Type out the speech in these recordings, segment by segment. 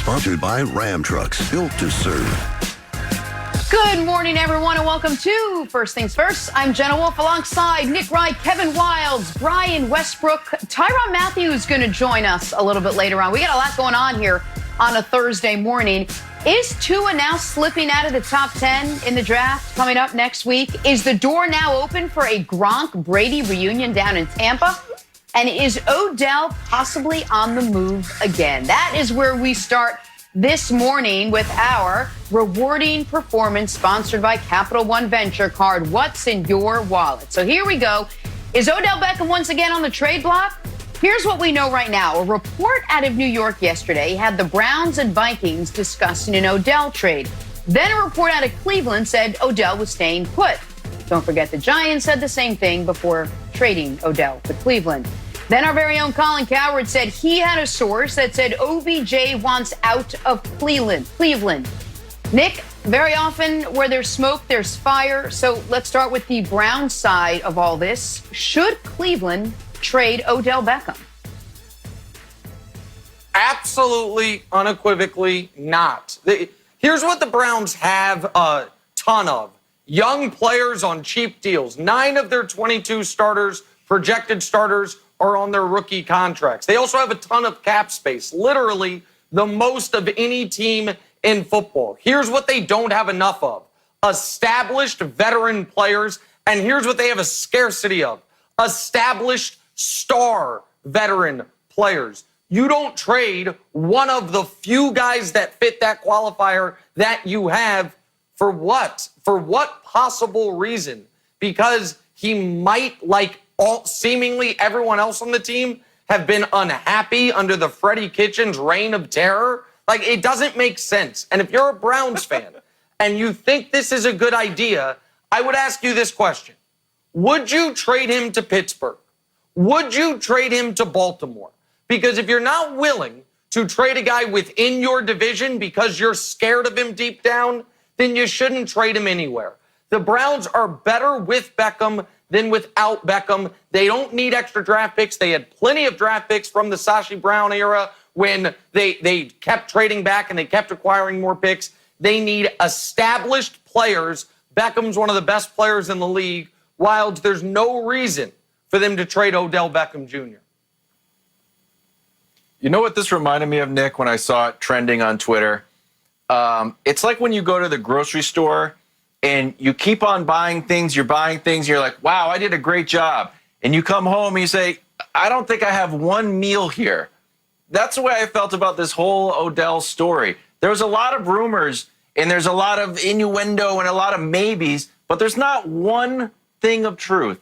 Sponsored by Ram Trucks, built to serve. Good morning, everyone, and welcome to First Things First. I'm Jenna Wolf alongside Nick Wright, Kevin Wilds, Brian Westbrook. Tyrann Mathieu is going to join us a little bit later on. We got a lot going on here on a Thursday morning. Is Tua now slipping out of the top 10 in the draft coming up next week? Is the door now open for a Gronk-Brady reunion down in Tampa? And is Odell possibly on the move again? That is where we start this morning with our rewarding performance sponsored by Capital One Venture card. What's in your wallet? So here we go. Is Odell Beckham once again on the trade block? Here's what we know right now. A report out of New York yesterday had the Browns and Vikings discussing an Odell trade. Then a report out of Cleveland said Odell was staying put. Don't forget the Giants said the same thing before trading Odell to Cleveland. Then our very own Colin Cowherd said he had a source that said OBJ wants out of Cleveland. Nick, very often where there's smoke, there's fire. So let's start with the Browns side of all this. Should Cleveland trade Odell Beckham? Absolutely, unequivocally not. Here's what the Browns have a ton of. Young players on cheap deals. 9 of their 22 starters, projected starters, are on their rookie contracts. They also have a ton of cap space, literally the most of any team in football. Here's what they don't have enough of. Established veteran players, and here's what they have a scarcity of. Established star veteran players. You don't trade one of the few guys that fit that qualifier that you have for what? For what possible reason? Because he might, like seemingly everyone else on the team, have been unhappy under the Freddie Kitchens reign of terror. Like, it doesn't make sense. And if you're a Browns fan and you think this is a good idea, I would ask you this question. Would you trade him to Pittsburgh? Would you trade him to Baltimore? Because if you're not willing to trade a guy within your division because you're scared of him deep down, then you shouldn't trade him anywhere. The Browns are better with Beckham than without Beckham. They don't need extra draft picks. They had plenty of draft picks from the Sashi Brown era when they kept trading back and they kept acquiring more picks. They need established players. Beckham's one of the best players in the league. Wilds, there's no reason for them to trade Odell Beckham Jr. You know what this reminded me of, Nick, when I saw it trending on Twitter? It's like when you go to the grocery store and you keep on buying things, you're like, wow, I did a great job. And you come home and you say, I don't think I have one meal here. That's the way I felt about this whole Odell story. There was a lot of rumors and there's a lot of innuendo and a lot of maybes, but there's not one thing of truth.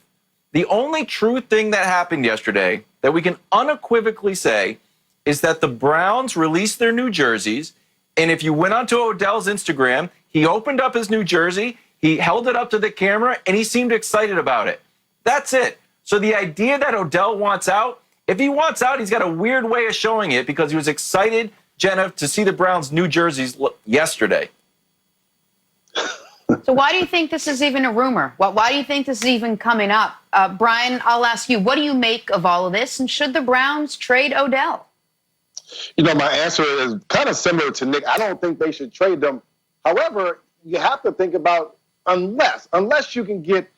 The only true thing that happened yesterday that we can unequivocally say is that the Browns released their new jerseys. And if you went onto Odell's Instagram, he opened up his new jersey, he held it up to the camera, and he seemed excited about it. That's it. So the idea that Odell wants out, if he wants out, he's got a weird way of showing it because he was excited, Jenna, to see the Browns' new jerseys yesterday. So why do you think this is even a rumor? Why do you think this is even coming up? Brian, I'll ask you, what do you make of all of this? And should the Browns trade Odell? You know, my answer is kind of similar to Nick. I don't think they should trade them. However, you have to think about unless you can get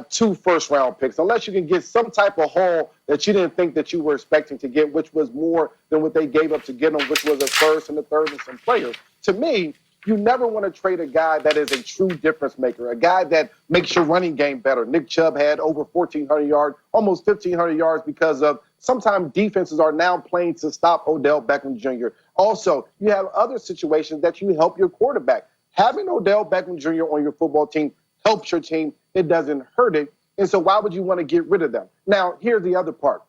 2 first-round picks, unless you can get some type of haul that you didn't think that you were expecting to get, which was more than what they gave up to get them, which was a first and a third and some players. To me, you never want to trade a guy that is a true difference maker, a guy that makes your running game better. Nick Chubb had over 1,400 yards, almost 1,500 yards because of sometimes defenses are now playing to stop Odell Beckham Jr. Also, you have other situations that you help your quarterback. Having Odell Beckham Jr. on your football team helps your team. It doesn't hurt it. And so why would you want to get rid of them? Now, here's the other part.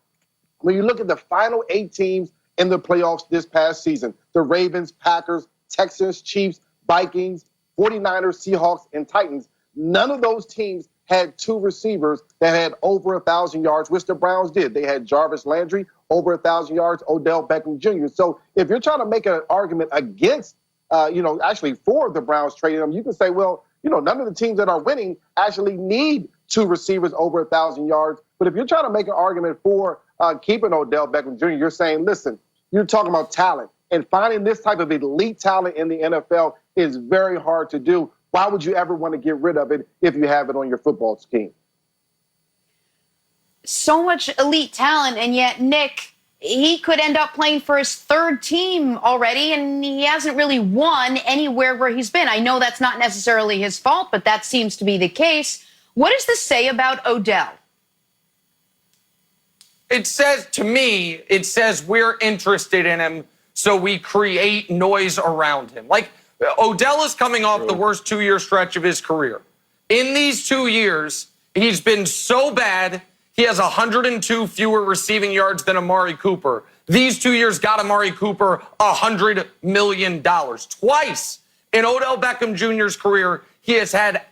When you look at the final 8 teams in the playoffs this past season, the Ravens, Packers, Texans, Chiefs, Vikings, 49ers, Seahawks, and Titans, none of those teams had 2 receivers that had over 1,000 yards, which the Browns did. They had Jarvis Landry, over 1,000 yards, Odell Beckham Jr. So if you're trying to make an argument against, actually for the Browns trading them, you can say, well, none of the teams that are winning actually need 2 receivers over 1,000 yards. But if you're trying to make an argument for keeping Odell Beckham Jr., you're saying, listen, you're talking about talent. And finding this type of elite talent in the NFL is very hard to do. Why would you ever want to get rid of it if you have it on your football team? So much elite talent, and yet, Nick, he could end up playing for his third team already, and he hasn't really won anywhere where he's been. I know that's not necessarily his fault, but that seems to be the case. What does this say about Odell? It says, to me, it says we're interested in him, so we create noise around him. Like, Odell is coming off the worst 2-year stretch of his career. In these 2 years, he's been so bad, he has 102 fewer receiving yards than Amari Cooper. These 2 years got Amari Cooper $100 million. Twice in Odell Beckham Jr.'s career, he has had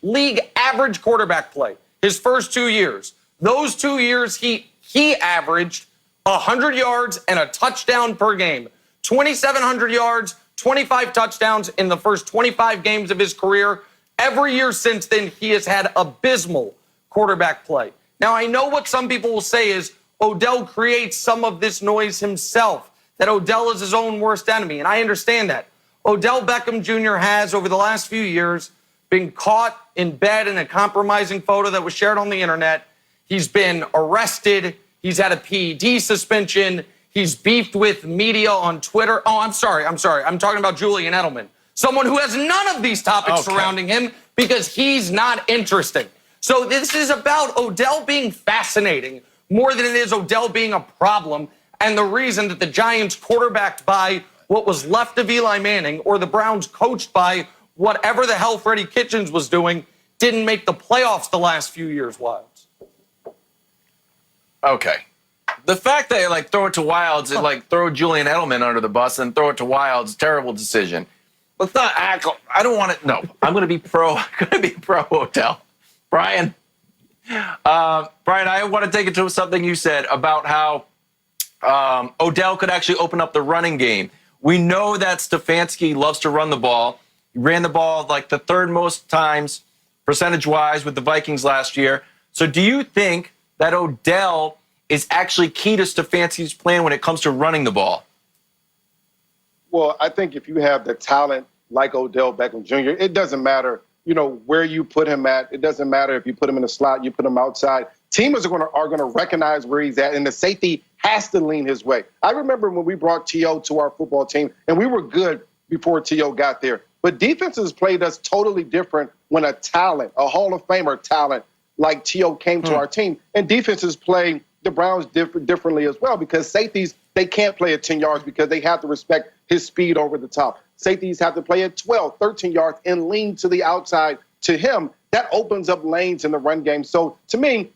league average quarterback play. His first 2 years. Those 2 years, he averaged 100 yards and a touchdown per game. 2,700 yards, 25 touchdowns in the first 25 games of his career. Every year since then, he has had abysmal quarterback play. Now, I know what some people will say is Odell creates some of this noise himself, that Odell is his own worst enemy, and I understand that. Odell Beckham Jr. has, over the last few years, been caught in bed in a compromising photo that was shared on the internet. He's been arrested. He's had a PED suspension. He's beefed with media on Twitter. Oh, I'm sorry. I'm talking about Julian Edelman, someone who has none of these topics surrounding him because he's not interesting. So this is about Odell being fascinating more than it is Odell being a problem and the reason that the Giants quarterbacked by what was left of Eli Manning or the Browns coached by whatever the hell Freddie Kitchens was doing didn't make the playoffs the last few years, Wilds. Okay. The fact that they throw it to Wilds is throw Julian Edelman under the bus and throw it to Wilds, terrible decision. Let's not act. I don't want to. No, I'm going to be pro. Odell. Brian, I want to take it to something you said about how Odell could actually open up the running game. We know that Stefanski loves to run the ball. He ran the ball the third most times, percentage-wise, with the Vikings last year. So do you think that Odell is actually key to Stefanski's plan when it comes to running the ball? Well, I think if you have the talent like Odell Beckham Jr., it doesn't matter, where you put him at. It doesn't matter if you put him in the slot, you put him outside. Teamers are going to recognize where he's at, and the safety has to lean his way. I remember when we brought T.O. to our football team, and we were good before T.O. got there. But defenses played us totally different when a talent, a Hall of Famer talent like T.O. came to our team. And defenses play the Browns differently as well because safeties, they can't play at 10 yards because they have to respect his speed over the top. Safeties have to play at 12, 13 yards and lean to the outside to him. That opens up lanes in the run game. So to me,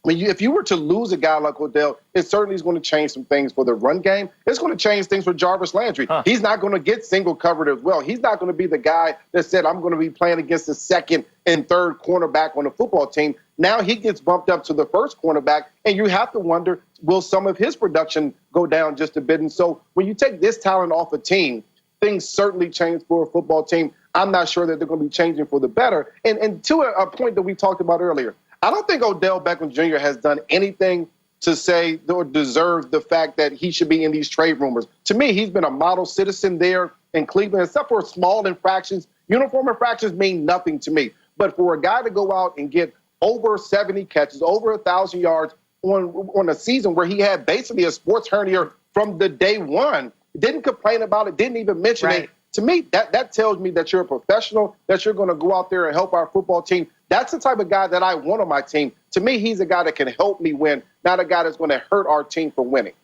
if you were to lose a guy like Odell, it certainly is going to change some things for the run game. It's going to change things for Jarvis Landry. He's not going to get single covered as well. He's not going to be the guy that said, I'm going to be playing against the second and third cornerback on the football team. Now he gets bumped up to the first cornerback, and you have to wonder, will some of his production go down just a bit? And so when you take this talent off a team, things certainly change for a football team. I'm not sure that they're going to be changing for the better. And to a point that we talked about earlier, I don't think Odell Beckham Jr. has done anything to say or deserve the fact that he should be in these trade rumors. To me, he's been a model citizen there in Cleveland, except for small infractions. Uniform infractions mean nothing to me. But for a guy to go out and get over 70 catches, over 1,000 yards on a season where he had basically a sports hernia from the day one, didn't complain about it, didn't even mention it. To me, that tells me that you're a professional, that you're going to go out there and help our football team. That's the type of guy that I want on my team. To me, he's a guy that can help me win, not a guy that's going to hurt our team from winning.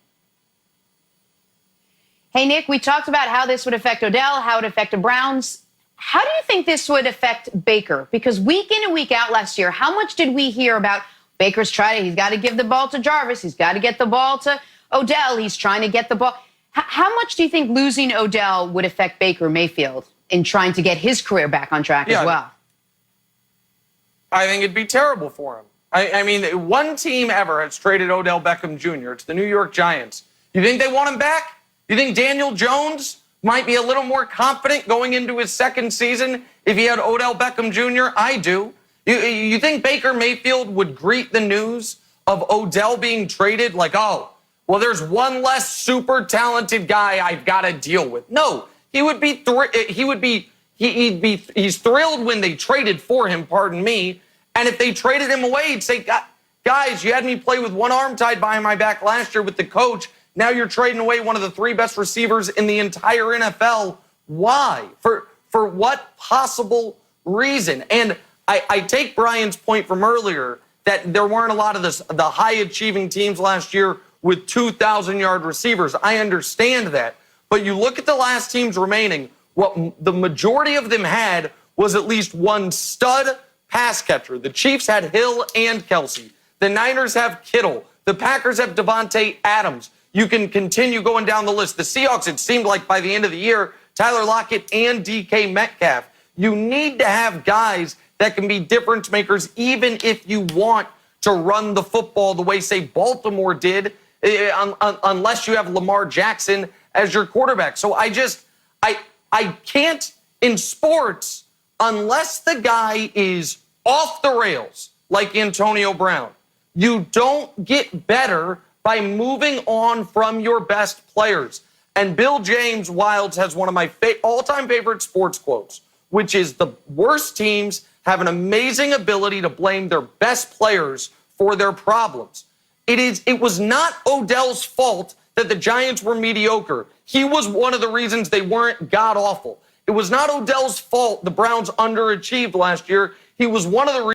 Hey, Nick, we talked about how this would affect Odell, how it would affect the Browns. How do you think this would affect Baker? Because week in and week out last year, how much did we hear about Baker's he's got to give the ball to Jarvis, he's got to get the ball to Odell, he's trying to get the ball. How much do you think losing Odell would affect Baker Mayfield in trying to get his career back on track as well? I think it'd be terrible for him. I mean, one team ever has traded Odell Beckham Jr. It's the New York Giants. You think they want him back? You think Daniel Jones might be a little more confident going into his second season if he had Odell Beckham Jr.? I do. You think Baker Mayfield would greet the news of Odell being traded like, oh, well, there's one less super talented guy I've got to deal with. No, he's thrilled when they traded for him, pardon me. And if they traded him away, he'd say, guys, you had me play with one arm tied behind my back last year with the coach. Now you're trading away one of the 3 best receivers in the entire NFL. Why? For what possible reason? And I take Brian's point from earlier that there weren't a lot of the high-achieving teams last year with 2,000-yard receivers. I understand that. But you look at the last teams remaining, what the majority of them had was at least one stud pass catcher. The Chiefs had Hill and Kelsey. The Niners have Kittle. The Packers have Devontae Adams. You can continue going down the list. The Seahawks, it seemed like by the end of the year, Tyler Lockett and DK Metcalf. You need to have guys that can be difference makers even if you want to run the football the way, say, Baltimore did, unless you have Lamar Jackson as your quarterback. So I can't, in sports, unless the guy is off the rails like Antonio Brown, you don't get better by moving on from your best players. And Bill James Wilds has one of my all-time favorite sports quotes, which is the worst teams have an amazing ability to blame their best players for their problems. It was not Odell's fault that the Giants were mediocre. He was one of the reasons they weren't god-awful. It was not Odell's fault the Browns underachieved last year. He was one of the reasons